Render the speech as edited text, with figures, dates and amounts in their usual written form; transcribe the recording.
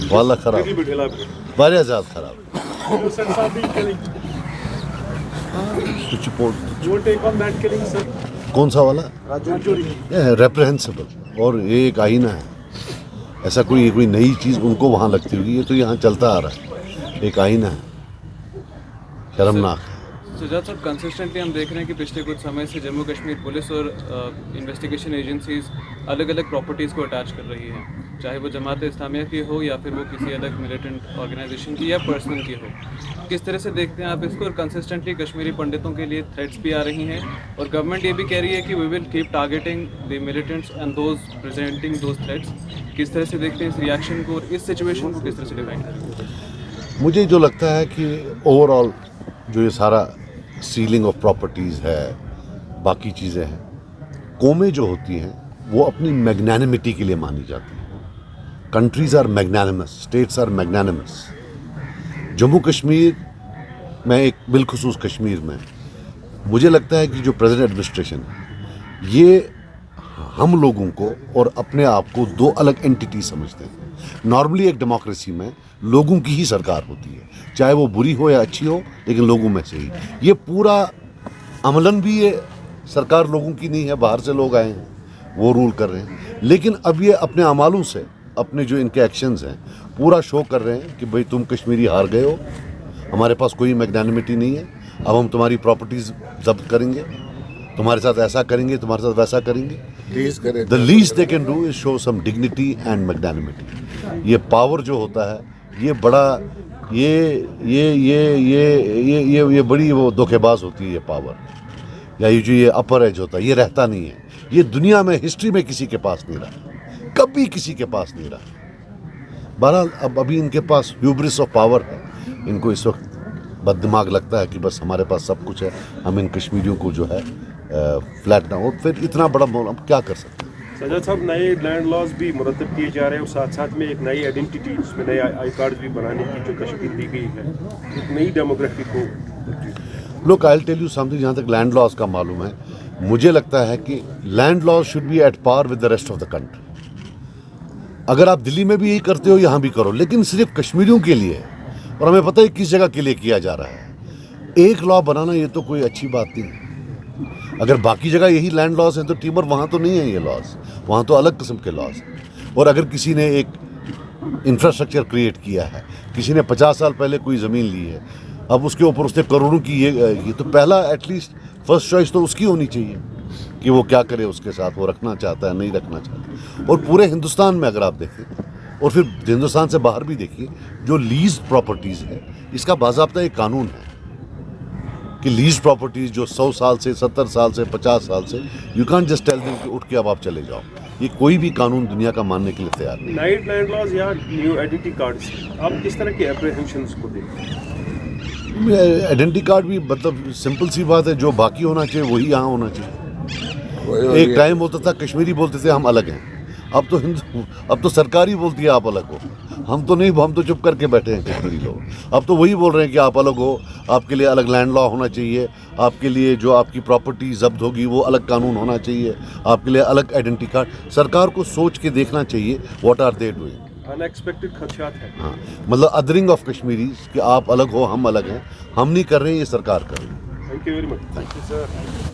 واللہ خراب واریاہ زیادہ خراب کون سا والا ریپریہنسبل اور یہ ایک آئینہ ہے ایسا کوئی نئی چیز ان کو وہاں لگتی ہوگی یہ تو یہاں چلتا آ رہا ہے ایک آئینہ ہے شرمناک ہے سجاد صاحب کنسسٹنٹلی ہم دیکھ رہے ہیں کہ پچھلے کچھ سمے سے جموں کشمیر پولیس اور انویسٹیگیشن ایجنسیز الگ الگ پراپرٹیز کو اٹیچ کر رہی ہیں چاہے وہ جماعت اسلامیہ کی ہو یا پھر وہ کسی الگ ملیٹنٹ آرگنائزیشن کی یا پرسنل کی ہو کس طرح سے دیکھتے ہیں آپ اس کو اور کنسسٹنٹلی کشمیری پنڈتوں کے لیے تھریٹس بھی آ رہی ہیں اور گورنمنٹ یہ بھی کہہ رہی ہے کہ we will keep targeting the militants and those presenting those threats کس طرح سے دیکھتے ہیں اس ریئیکشن کو اور اس سچویشن کو کس طرح سے ڈیفائن کریں مجھے جو لگتا ہے کہ اوور آل جو یہ سارا سیلنگ آف پراپرٹیز ہے باقی چیزیں ہیں قومیں جو ہوتی ہیں وہ اپنی میگنانمٹی کے لیے مانی جاتی ہیں countries are magnanimous states are magnanimous Jammu Kashmir میں ایک بالخصوص کشمیر میں مجھے لگتا ہے کہ جو پریزنٹ ایڈمنسٹریشن ہے یہ ہم لوگوں کو اور اپنے آپ کو دو الگ اینٹیٹی سمجھتے ہیں نارملی ایک ڈیموکریسی میں لوگوں کی ہی سرکار ہوتی ہے چاہے وہ بری ہو یا اچھی ہو لیکن لوگوں میں سے ہی یہ پورا عملاً بھی یہ سرکار لوگوں کی نہیں ہے باہر سے لوگ آئے ہیں وہ رول کر رہے ہیں لیکن اب یہ اپنے اعمالوں سے اپنے جو ان کے ایکشنز ہیں پورا شو کر رہے ہیں کہ بھئی تم کشمیری ہار گئے ہو ہمارے پاس کوئی میگنانمٹی نہیں ہے اب ہم تمہاری پراپرٹیز ضبط کریں گے تمہارے ساتھ ایسا کریں گے تمہارے ساتھ ویسا کریں گے the least they can do is show some dignity and magnanimity یہ پاور جو ہوتا ہے یہ بڑا یہ بڑی وہ دھوکے باز ہوتی ہے یہ پاور یا یہ جو یہ اپر ایج ہوتا ہے یہ رہتا نہیں ہے یہ دنیا میں ہسٹری میں کسی کے پاس نہیں رہا کبھی کسی کے پاس نہیں رہا بہرحال ابھی ان کے پاس ہیوبرس آف پاور ہے ان کو اس وقت بد دماغ لگتا ہے کہ بس ہمارے پاس سب کچھ ہے ہم ان کشمیریوں کو جو ہے فلیٹ نہ ہو پھر اتنا بڑا ہم کیا کر سکتے ہیں سجاد صاحب نئے لینڈ لاز بھی مرتب کیے جا رہے ہیں اور ساتھ ساتھ میں ایک نئی آئیڈینٹی اس میں نئے آئی کارڈز بھی بنانے کی جو تشکیل دی گئی ہے ایک نئی ڈیموگرافی کو لوک آئی ٹیل یو سمتھنگ جہاں تک لینڈ لاز کا معلوم ہے مجھے لگتا ہے کہ land laws should be at par with the rest of the country اگر آپ دلی میں بھی یہی کرتے ہو یہاں بھی کرو لیکن صرف کشمیریوں کے لیے اور ہمیں پتہ ہے کس جگہ کے لیے کیا جا رہا ہے ایک لا بنانا یہ تو کوئی اچھی بات نہیں اگر باقی جگہ یہی لینڈ لاز ہیں تو ٹیمر وہاں تو نہیں ہے یہ لاز وہاں تو الگ قسم کے لاز ہیں اور اگر کسی نے ایک انفراسٹرکچر کریٹ کیا ہے کسی نے 50 سال پہلے کوئی زمین لی ہے اب اس کے اوپر اس نے کروڑوں کی یہ تو پہلا ایٹ لیسٹ فرسٹ چوائس تو اس کی ہونی چاہیے کہ وہ کیا کرے اس کے ساتھ وہ رکھنا چاہتا ہے نہیں رکھنا چاہتا اور پورے ہندوستان میں اگر آپ دیکھیں اور پھر ہندوستان سے باہر بھی دیکھیے جو لیز پراپرٹیز ہے اس کا باضابطہ ایک قانون ہے کہ لیز پراپرٹیز جو 100 سال سے 70 سال سے 50 سال سے you can't just tell them کہ اٹھ کے اب آپ چلے جاؤ یہ کوئی بھی قانون دنیا کا ماننے کے لیے تیار نہیں نئے لینڈ لاز یا نیو آئیڈینٹی کارڈز آپ کس طرح کے اپریہنشنز کو دیکھتے ہیں آئیڈینٹی کارڈ بھی مطلب سمپل سی بات ہے جو باقی ہونا چاہیے وہی یہاں ہونا چاہیے ایک ٹائم ہوتا تھا کشمیری بولتے تھے ہم الگ ہیں اب تو سرکاری بولتی ہے آپ الگ ہو ہم تو نہیں ہم تو چپ کر کے بیٹھے ہیں کشمیری لوگ اب تو وہی بول رہے ہیں کہ آپ الگ ہو آپ کے لیے الگ لینڈ لا ہونا چاہیے آپ کے لیے جو آپ کی پراپرٹی ضبط ہوگی وہ الگ قانون ہونا چاہیے آپ کے لیے الگ آئیڈینٹی کارڈ سرکار کو سوچ کے دیکھنا چاہیے what are they doing in expected خدشات ہیں ہاں مطلب ادرنگ آف کشمیریز کہ آپ الگ ہو ہم الگ ہیں ہم نہیں کر رہے ہیں یہ سرکار کر رہی ہے تھینک یو ویری مچ